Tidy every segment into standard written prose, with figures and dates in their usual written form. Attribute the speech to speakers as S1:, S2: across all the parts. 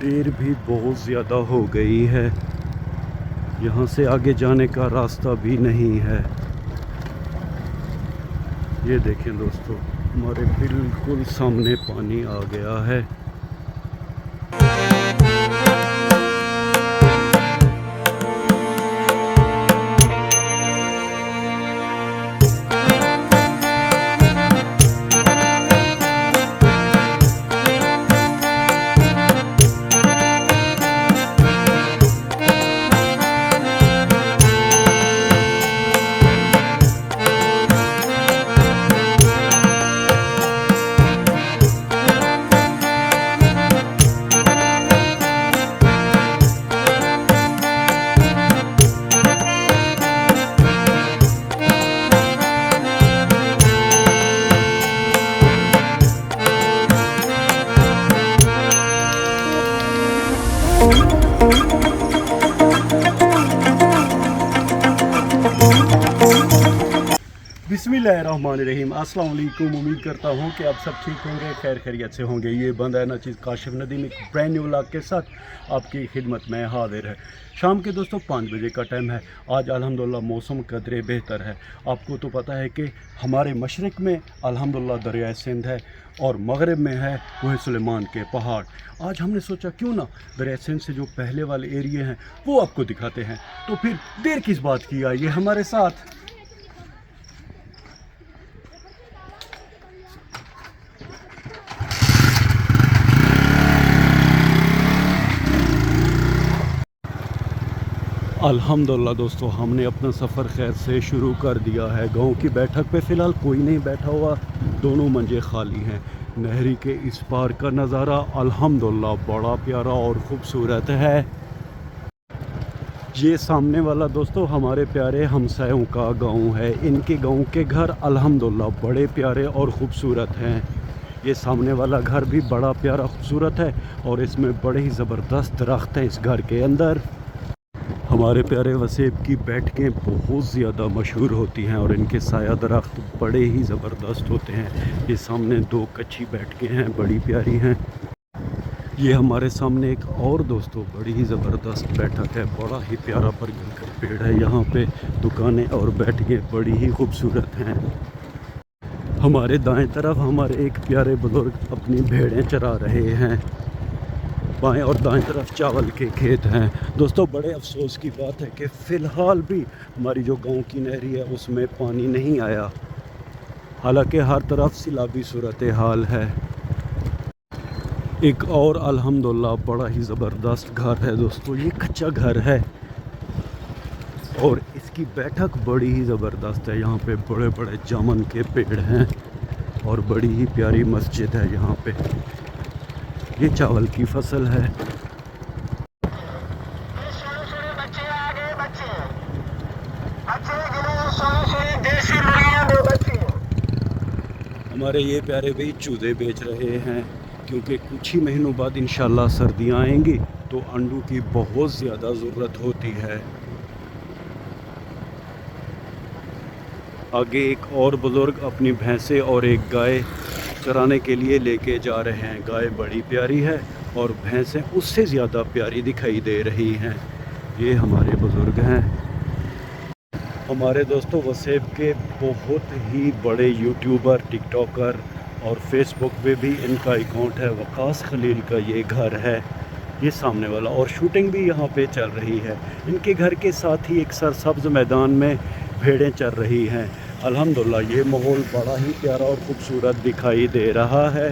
S1: देर भी बहुत ज़्यादा हो गई है। यहाँ से आगे जाने का रास्ता भी नहीं है। ये देखें दोस्तों, हमारे बिल्कुल सामने पानी आ गया है। बिस्मिल्लाहिर्रहमानिर्रहीम। अस्सलाम वालेकुम। उम्मीद करता हूँ कि आप सब ठीक होंगे, खैर खैरियत से होंगे। ये बंदा है ना चीज़ काशिफ नदीम एक ब्रांड न्यू व्लॉग के साथ आपकी खिदमत में हाजिर है। शाम के दोस्तों 5 बजे का टाइम है। आज अल्हम्दुलिल्लाह मौसम कदरे बेहतर है। आपको तो पता है कि हमारे मशरक़ में अल्हम्दुलिल्लाह दरिया सिंध है और मगरब में है कोह सुलेमान के पहाड़। आज हमने सोचा क्यों ना दरिया सिंध से जो पहले वाले एरिए हैं वो आपको दिखाते हैं। तो फिर देर किस बात की, आइए हमारे साथ। अल्हम्दुलिल्लाह दोस्तों, हमने अपना सफ़र खैर से शुरू कर दिया है। गांव की बैठक पे फ़िलहाल कोई नहीं बैठा हुआ, दोनों मंजे खाली हैं। नहरी के इस पार का नज़ारा अल्हम्दुलिल्लाह बड़ा प्यारा और ख़ूबसूरत है। ये सामने वाला दोस्तों हमारे प्यारे हमसायों का गांव है। इनके गांव के घर अल्हम्दुलिल्लाह बड़े प्यारे और ख़ूबसूरत हैं। ये सामने वाला घर भी बड़ा प्यारा ख़ूबसूरत है और इसमें बड़े ही ज़बरदस्त दरख्त हैं इस घर के अंदर। हमारे प्यारे वसेब की बैठकें बहुत ज़्यादा मशहूर होती हैं और इनके साया दरख्त बड़े ही ज़बरदस्त होते हैं। ये सामने 2 कच्ची बैठकें हैं, बड़ी प्यारी हैं। ये हमारे सामने एक और दोस्तों बड़ी ही ज़बरदस्त बैठक है, बड़ा ही प्यारा बरगद का पेड़ है। यहाँ पे दुकानें और बैठकें बड़ी ही खूबसूरत हैं। हमारे दाएं तरफ हमारे एक प्यारे बुजुर्ग अपनी भेड़ें चरा रहे हैं। बाएं और दाएं तरफ चावल के खेत हैं। दोस्तों बड़े अफसोस की बात है कि फ़िलहाल भी हमारी जो गांव की नहरी है उसमें पानी नहीं आया, हालांकि हर तरफ सिलाबी सूरत हाल है। एक और अल्हम्दुलिल्लाह बड़ा ही ज़बरदस्त घर है दोस्तों, ये कच्चा घर है और इसकी बैठक बड़ी ही ज़बरदस्त है। यहाँ पे बड़े बड़े जामुन के पेड़ हैं और बड़ी ही प्यारी मस्जिद है। यहाँ पे ये चावल की फसल है। हमारे ये प्यारे भाई चूजे बेच रहे हैं क्योंकि कुछ ही महीनों बाद इंशाल्लाह सर्दियाँ आएंगी तो अंडों की बहुत ज़्यादा ज़रूरत होती है। आगे एक और बुज़ुर्ग अपनी भैंसें और एक गाय चराने के लिए लेके जा रहे हैं। गाय बड़ी प्यारी है और भैंसें उससे ज़्यादा प्यारी दिखाई दे रही हैं। ये हमारे बुज़ुर्ग हैं। हमारे दोस्तों वसेब के बहुत ही बड़े यूट्यूबर, टिकटॉकर और फेसबुक पे भी इनका अकाउंट है। वकास खलील का ये घर है, ये सामने वाला, और शूटिंग भी यहाँ पे चल रही है। इनके घर के साथ ही एक सरसब्ज़ मैदान में भेड़ें चल रही हैं। अल्हम्दुलिल्लाह ये माहौल बड़ा ही प्यारा और ख़ूबसूरत दिखाई दे रहा है।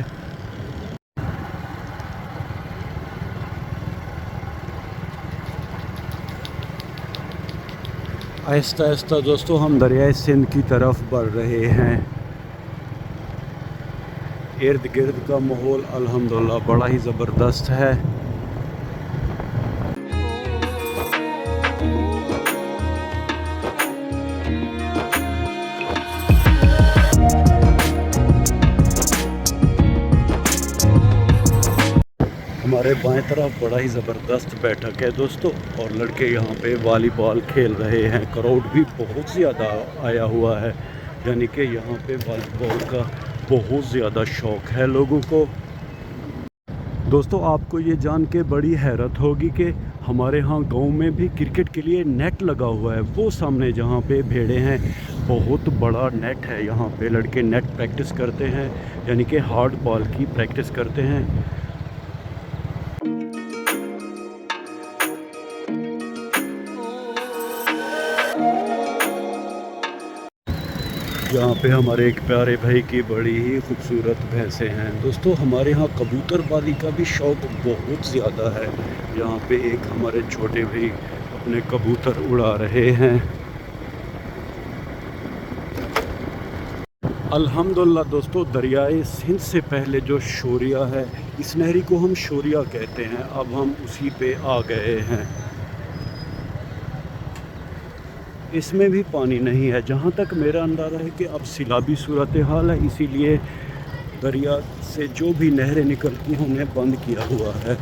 S1: आहिस्ता आहिस्ता दोस्तों हम दरिया सिंध की तरफ बढ़ रहे हैं। इर्द गिर्द का माहौल अल्हम्दुलिल्लाह बड़ा ही ज़बरदस्त है। हमारे बाएं तरफ बड़ा ही ज़बरदस्त बैठक है दोस्तों और लड़के यहाँ पे वॉलीबॉल खेल रहे हैं। क्राउड भी बहुत ज़्यादा आया हुआ है, यानी कि यहाँ पे वॉलीबॉल का बहुत ज़्यादा शौक़ है लोगों को। दोस्तों आपको ये जान के बड़ी हैरत होगी कि हमारे यहाँ गांव में भी क्रिकेट के लिए नेट लगा हुआ है। वो सामने जहाँ पे भेड़े हैं, बहुत बड़ा नेट है। यहाँ पे लड़के नेट प्रैक्टिस करते हैं, यानी कि हार्ड बॉल की प्रैक्टिस करते हैं। यहाँ पे हमारे एक प्यारे भाई की बड़ी ही खूबसूरत भैंसें हैं। दोस्तों हमारे यहाँ कबूतरबाजी का भी शौक़ बहुत ज़्यादा है। यहाँ पे एक हमारे छोटे भाई अपने कबूतर उड़ा रहे हैं। अल्हम्दुलिल्लाह दोस्तों, दरियाए सिंध से पहले जो शोरिया है, इस नहरी को हम शोरिया कहते हैं। अब हम उसी पे आ गए हैं। इसमें भी पानी नहीं है। जहाँ तक मेरा अंदाज़ा है कि अब सैलाबी सूरत हाल है, इसीलिए दरिया से जो भी नहरें निकलती हैं उन्हें बंद किया हुआ है।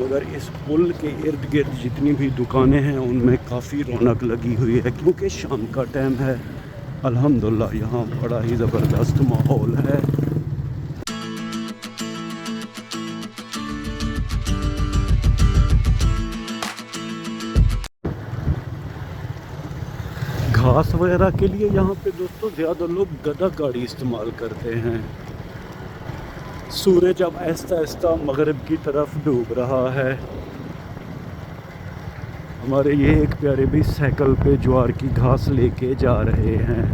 S1: मगर इस पुल के इर्द गिर्द जितनी भी दुकानें हैं उनमें काफ़ी रौनक लगी हुई है, क्योंकि शाम का टाइम है। अल्हम्दुलिल्लाह यहाँ बड़ा ही ज़बरदस्त माहौल है। घास वगैरह के लिए यहाँ पे दोस्तों ज़्यादा लोग गधा गाड़ी इस्तेमाल करते हैं। सूरज अब आहिस्ता आहिस्ता मगरिब की तरफ डूब रहा है। हमारे ये एक प्यारे भी साइकिल पे ज्वार की घास लेके जा रहे हैं।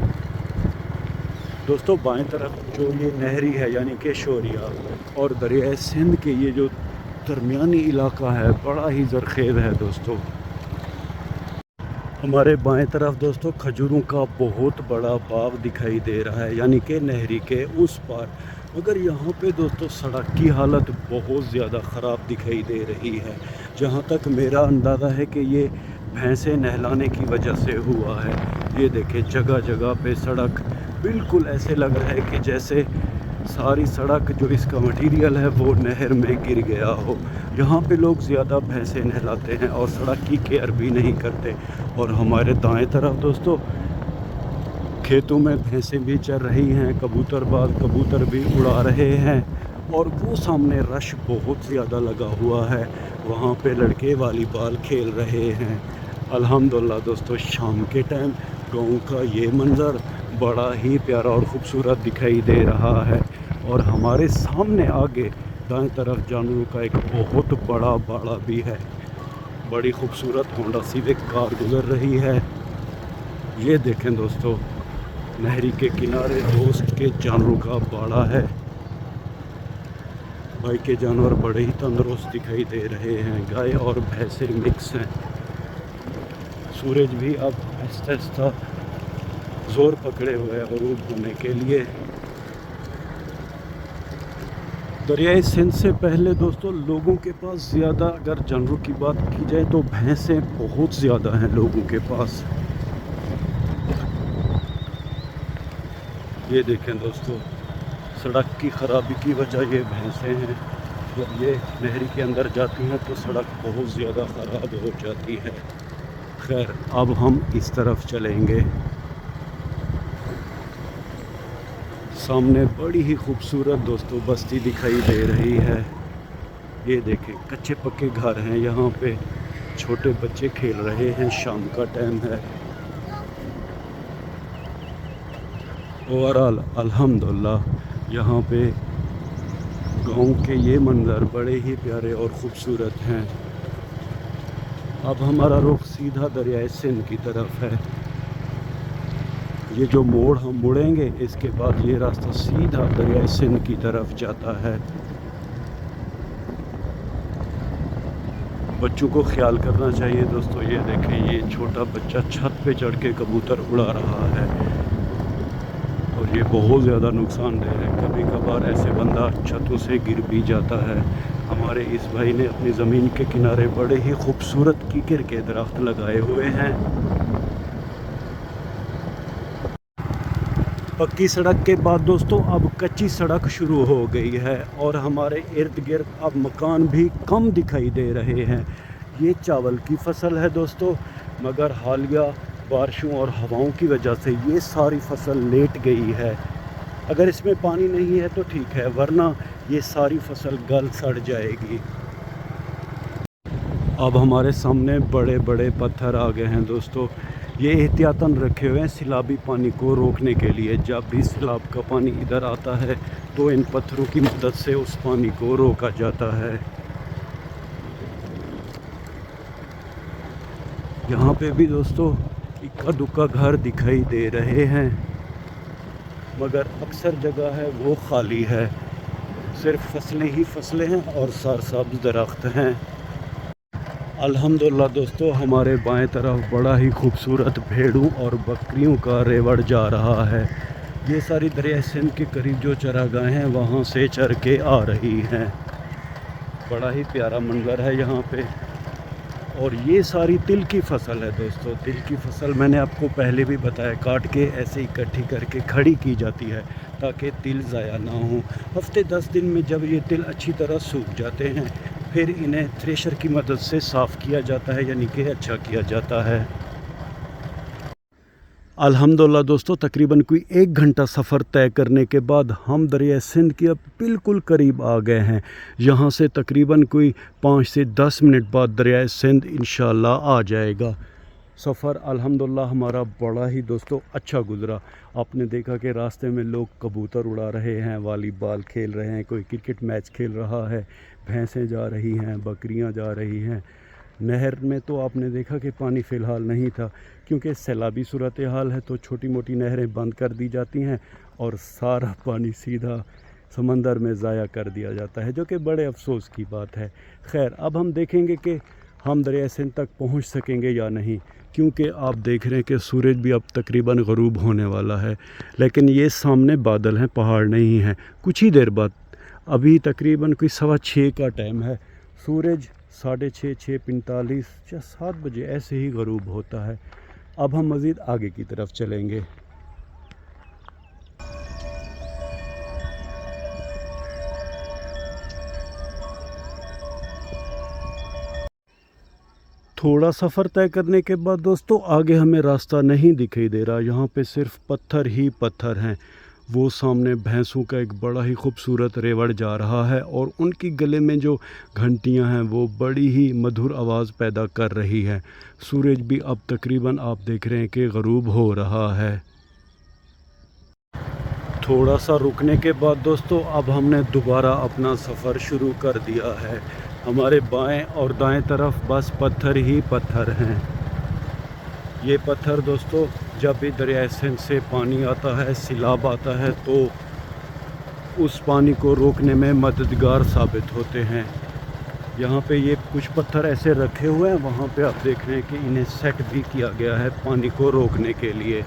S1: दोस्तों बाएं तरफ जो ये नहरी है यानी कि शोरिया और दरिया सिंध के ये जो दरमियानी इलाका है, बड़ा ही ज़रख़ेज़ है दोस्तों। हमारे बाएं तरफ दोस्तों खजूरों का बहुत बड़ा बाग दिखाई दे रहा है, यानी कि नहरी के उस पार। मगर यहाँ पे दोस्तों सड़क की हालत बहुत ज़्यादा ख़राब दिखाई दे रही है। जहाँ तक मेरा अंदाज़ा है कि ये भैंसें नहलाने की वजह से हुआ है। ये देखें जगह जगह पे सड़क बिल्कुल ऐसे लग रहा है कि जैसे सारी सड़क जो इसका मटेरियल है वो नहर में गिर गया हो। यहाँ पे लोग ज़्यादा भैंसें नहलाते हैं और सड़क की केयर भी नहीं करते। और हमारे दाएं तरफ दोस्तों खेतों में भैंसें भी चर रही हैं, कबूतरबाज कबूतर भी उड़ा रहे हैं। और वो सामने रश बहुत ज़्यादा लगा हुआ है, वहाँ पे लड़के वॉलीबॉल खेल रहे हैं। अल्हम्दुलिल्लाह दोस्तों शाम के टाइम गाँव का ये मंज़र बड़ा ही प्यारा और ख़ूबसूरत दिखाई दे रहा है। और हमारे सामने आगे दाएं तरफ जानवरों का एक बहुत बड़ा बाड़ा भी है। बड़ी खूबसूरत होंडा सिविक कार गुजर रही है। ये देखें दोस्तों नहरी के किनारे दोस्त के जानवरों का बाड़ा है। भाई के जानवर बड़े ही तंदुरुस्त दिखाई दे रहे हैं। गाय और भैंसें मिक्स हैं। सूरज भी अब आहिस्ता आहिस्ता ज़ोर पकड़े हुए हैं गरूब होने के लिए। दरियाए सिंध से पहले दोस्तों लोगों के पास ज़्यादा, अगर जानवरों की बात की जाए तो भैंसें बहुत ज़्यादा हैं लोगों के पास। ये देखें दोस्तों सड़क की ख़राबी की वजह ये भैंसें हैं। जब ये नहरी के अंदर जाती हैं तो सड़क बहुत ज़्यादा ख़राब हो जाती है। खैर अब हम इस तरफ चलेंगे। सामने बड़ी ही खूबसूरत दोस्तों बस्ती दिखाई दे रही है। ये देखें कच्चे पक्के घर हैं, यहाँ पे छोटे बच्चे खेल रहे हैं, शाम का टाइम है। ओवरऑल अल्हम्दुलिल्लाह यहाँ पे गांव के ये मंज़र बड़े ही प्यारे और ख़ूबसूरत हैं। अब हमारा रुख सीधा दरियाए सिंध की तरफ है। ये जो मोड़ हम मुड़ेंगे इसके बाद ये रास्ता सीधा दरियाए सिंध की तरफ जाता है। बच्चों को ख्याल करना चाहिए दोस्तों। ये देखें ये छोटा बच्चा छत पे चढ़ के कबूतर उड़ा रहा है और ये बहुत ज़्यादा नुकसानदेह है। कभी कभार ऐसे बंदा छतों से गिर भी जाता है। हमारे इस भाई ने अपनी ज़मीन के किनारे बड़े ही खूबसूरत कीकर के दरख्त लगाए हुए हैं। पक्की सड़क के बाद दोस्तों अब कच्ची सड़क शुरू हो गई है और हमारे इर्द गिर्द अब मकान भी कम दिखाई दे रहे हैं। ये चावल की फसल है दोस्तों, मगर हालिया बारिशों और हवाओं की वजह से ये सारी फसल लेट गई है। अगर इसमें पानी नहीं है तो ठीक है, वरना ये सारी फसल गल सड़ जाएगी। अब हमारे सामने बड़े बड़े पत्थर आ गए हैं दोस्तों। ये एहतियातन रखे हुए हैं सैलाबी पानी को रोकने के लिए। जब भी सैलाब का पानी इधर आता है तो इन पत्थरों की मदद से उस पानी को रोका जाता है। यहाँ पे भी दोस्तों इक्का दुक्का घर दिखाई दे रहे हैं, मगर अक्सर जगह है वो खाली है, सिर्फ फसलें ही फसलें हैं और सरसब्ज़ दरख्त हैं। अल्हम्दुलिल्लाह दोस्तों, हमारे बाएं तरफ बड़ा ही खूबसूरत भेड़ों और बकरियों का रेवड़ जा रहा है। ये सारी दरिया सिंध के करीब जो चरागाहें हैं वहाँ से चर के आ रही हैं। बड़ा ही प्यारा मंजर है यहाँ पे। और ये सारी तिल की फसल है दोस्तों। तिल की फसल मैंने आपको पहले भी बताया, काट के ऐसे इकट्ठी करके खड़ी की जाती है ताकि तिल ज़ाया ना हो। हफ्ते 10 दिन में जब ये तिल अच्छी तरह सूख जाते हैं फिर इन्हें थ्रेशर की मदद से साफ़ किया जाता है, यानी कि अच्छा किया जाता है। अल्हम्दुलिल्लाह दोस्तों, तकरीबन कोई 1 घंटा सफ़र तय करने के बाद हम दरिया सिंध के अब बिल्कुल करीब आ गए हैं। यहाँ से तकरीबन कोई 5 से 10 मिनट बाद दरिया सिंध इंशाअल्लाह आ जाएगा। सफ़र अल्हम्दुलिल्लाह हमारा बड़ा ही दोस्तों अच्छा गुज़रा। आपने देखा कि रास्ते में लोग कबूतर उड़ा रहे हैं, वॉलीबॉल खेल रहे हैं, कोई क्रिकेट मैच खेल रहा है, भैंसें जा रही हैं, बकरियां जा रही हैं। नहर में तो आपने देखा कि पानी फ़िलहाल नहीं था, क्योंकि सैलाबी सूरत हाल है तो छोटी मोटी नहरें बंद कर दी जाती हैं और सारा पानी सीधा समंदर में ज़ाया कर दिया जाता है, जो कि बड़े अफसोस की बात है। खैर, अब हम देखेंगे कि हम दरिया सिंध तक पहुंच सकेंगे या नहीं, क्योंकि आप देख रहे हैं कि सूरज भी अब तकरीबन ग़रूब होने वाला है। लेकिन ये सामने बादल हैं, पहाड़ नहीं हैं। कुछ ही देर बाद, अभी तकरीबन कोई 6:15 का टाइम है, सूरज 6:30, 6:45 या 7 बजे ऐसे ही ग़रूब होता है। अब हम मज़ीद आगे की तरफ चलेंगे। थोड़ा सफ़र तय करने के बाद दोस्तों आगे हमें रास्ता नहीं दिखाई दे रहा। यहाँ पे सिर्फ पत्थर ही पत्थर हैं। वो सामने भैंसों का एक बड़ा ही खूबसूरत रेवड़ जा रहा है और उनकी गले में जो घंटियाँ हैं वो बड़ी ही मधुर आवाज़ पैदा कर रही है। सूरज भी अब तकरीबन आप देख रहे हैं कि ग़रूब हो रहा है। थोड़ा सा रुकने के बाद दोस्तों अब हमने दोबारा अपना सफ़र शुरू कर दिया है। हमारे बाएं और दाएं तरफ बस पत्थर ही पत्थर हैं। ये पत्थर दोस्तों जब भी दरिया सिंध से पानी आता है, सैलाब आता है, तो उस पानी को रोकने में मददगार साबित होते हैं। यहाँ पे ये कुछ पत्थर ऐसे रखे हुए हैं, वहाँ पे आप देख रहे हैं कि इन्हें सेट भी किया गया है पानी को रोकने के लिए।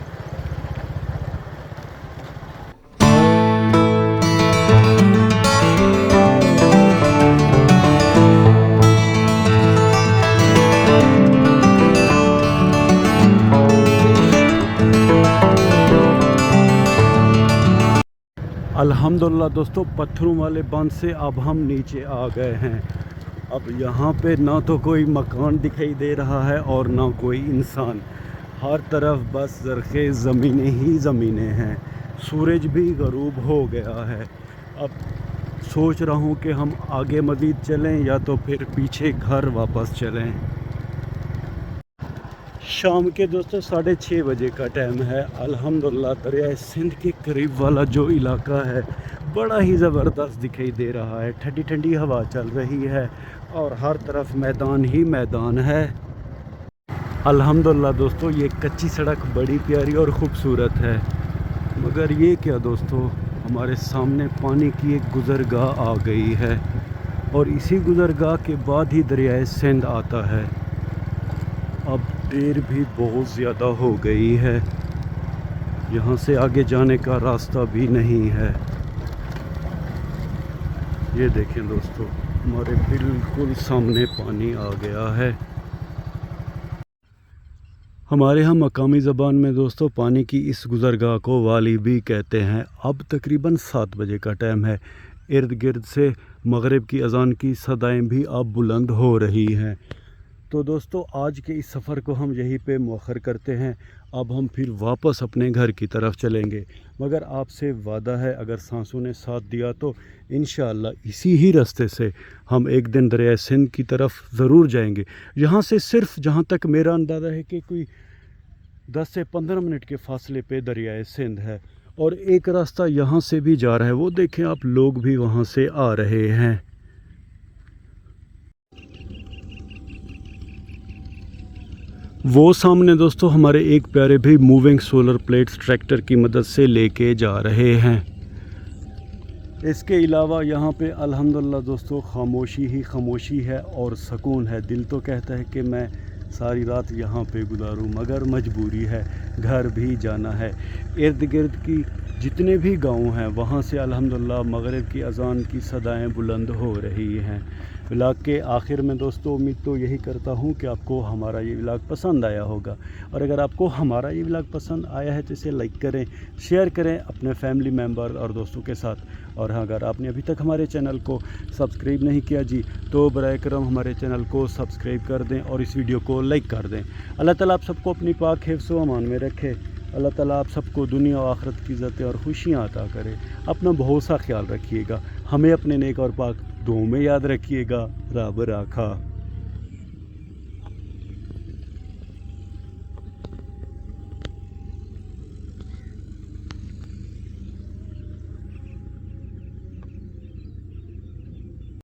S1: अल्हम्दुलिल्लाह दोस्तों, पत्थरों वाले बांध से अब हम नीचे आ गए हैं। अब यहाँ पे ना तो कोई मकान दिखाई दे रहा है और ना कोई इंसान। हर तरफ बस ज़रख़े ज़मीनें ही ज़मीनें हैं। सूरज भी ग़रूब हो गया है। अब सोच रहा हूँ कि हम आगे मज़ीद चलें या तो फिर पीछे घर वापस चलें। शाम के दोस्तों 6:30 बजे का टाइम है। अल्हम्दुलिल्लाह दरिया सिंध के करीब वाला जो इलाका है बड़ा ही ज़बरदस्त दिखाई दे रहा है। ठंडी ठंडी हवा चल रही है और हर तरफ मैदान ही मैदान है। अल्हम्दुलिल्लाह दोस्तों, ये कच्ची सड़क बड़ी प्यारी और ख़ूबसूरत है। मगर ये क्या दोस्तों, हमारे सामने पानी की एक गुज़रगाह आ गई है और इसी गुज़रगाह के बाद ही दरिया सिंध आता है। अब देर भी बहुत ज़्यादा हो गई है, यहाँ से आगे जाने का रास्ता भी नहीं है। ये देखें दोस्तों, हमारे बिल्कुल सामने पानी आ गया है। हमारे यहाँ मकामी ज़बान में दोस्तों पानी की इस गुज़रगाह को वाली भी कहते हैं। अब तकरीबन 7 बजे का टाइम है। इर्द गिर्द से मगरिब की अज़ान की सदाएं भी अब बुलंद हो रही हैं। तो दोस्तों आज के इस सफ़र को हम यहीं पे मौखर करते हैं। अब हम फिर वापस अपने घर की तरफ चलेंगे, मगर आपसे वादा है अगर सांसों ने साथ दिया तो इंशाअल्लाह इसी ही रास्ते से हम एक दिन दरिया सिंध की तरफ ज़रूर जाएंगे। यहाँ से सिर्फ जहाँ तक मेरा अंदाज़ा है कि कोई 10 से 15 मिनट के फासले पे दरिया सिंध है, और एक रास्ता यहाँ से भी जा रहा है, वो देखें आप, लोग भी वहाँ से आ रहे हैं। वो सामने दोस्तों हमारे एक प्यारे भी मूविंग सोलर प्लेट्स ट्रैक्टर की मदद से लेके जा रहे हैं। इसके अलावा यहाँ पे अल्हम्दुलिल्लाह दोस्तों खामोशी ही खामोशी है और सुकून है। दिल तो कहता है कि मैं सारी रात यहाँ पे गुजारूँ, मगर मजबूरी है, घर भी जाना है। इर्द गिर्द की जितने भी गांव हैं वहाँ से अल्हम्दुलिल्लाह मगरिब की अज़ान की सदाएं बुलंद हो रही हैं। व्लॉग के आखिर में दोस्तों उम्मीद तो यही करता हूँ कि आपको हमारा ये व्लॉग पसंद आया होगा, और अगर आपको हमारा ये व्लॉग पसंद आया है तो इसे लाइक करें, शेयर करें अपने फैमिली मेम्बर और दोस्तों के साथ। और हाँ, अगर आपने अभी तक हमारे चैनल को सब्सक्राइब नहीं किया जी, तो बराए करम हमारे चैनल को सब्सक्राइब कर दें और इस वीडियो को लाइक कर दें। अल्लाह ताला आप सबको अपनी पाक हिफ्ज़ व अमान में रखे। अल्लाह ताला आप सबको दुनिया और आखिरत की इज़्ज़तें और खुशियाँ अता करे। अपना बहुत सा ख्याल रखिएगा, हमें अपने नेक और पाक दुआओं में याद रखिएगा। रब राखा।